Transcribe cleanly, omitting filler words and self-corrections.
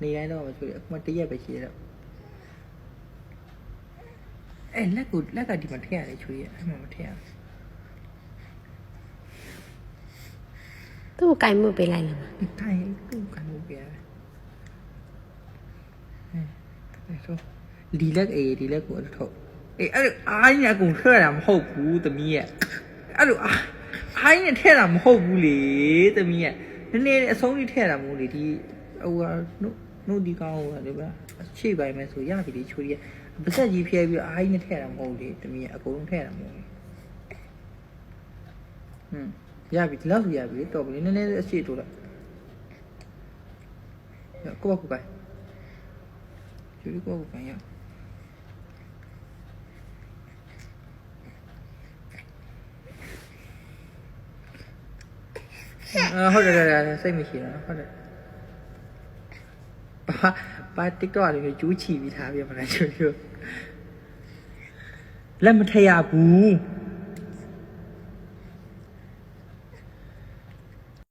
နေတိုင်းတော့မချွေအခုမှတရက်ပဲရှိရတော့လက်ကဒီမှာထည့်ရတယ်ချွေရအဲ့မှာမထည့်ရသူ့ကိုင်မှုပေးလိုက်လားထိုင်သူ့ကန်မှုပြရတယ်အဲ့ဆိုဒီလက်ကိုထုတ်အဲ့အားကြီးအကုန်ထည့်ရတာမဟုတ်ဘူးသမီးရဲ့အဲ့လိုအားကြီးနဲ့ထည့်တာမဟုတ်ဘူးလေသမီးရဲ့နည်းနည်းအဆုံးကြီးထည့်တာမဟုတ်လေဒီဟိုနှုတ်ဒီကောင်းဟိုလေဗျာခြေပိုင်းမဲ့ဆိုရပြီလေချွေရပါဆက်ကြီးဖျဲပြီးအားကြီးနဲ့ထည့်တာမဟုတ်လေသမီးရဲ့အကုန်လုံးထည့်တာမဟုတ်လေရပြီဒီလောက်ဆိုရပြီတော်ပြီနည်းနည်းအရှိတိုးလိုက်ကိုယ့်ကိုယ်ကျူရီကိုယ့်ကိုယ်ရဟုတ်တယ်စိတ်မရှိတော့ဟုတ်တယ်ဘာ TikTok လေးကိုကျူးချီပြီးထားပြမလားချူလက်မထရဘူး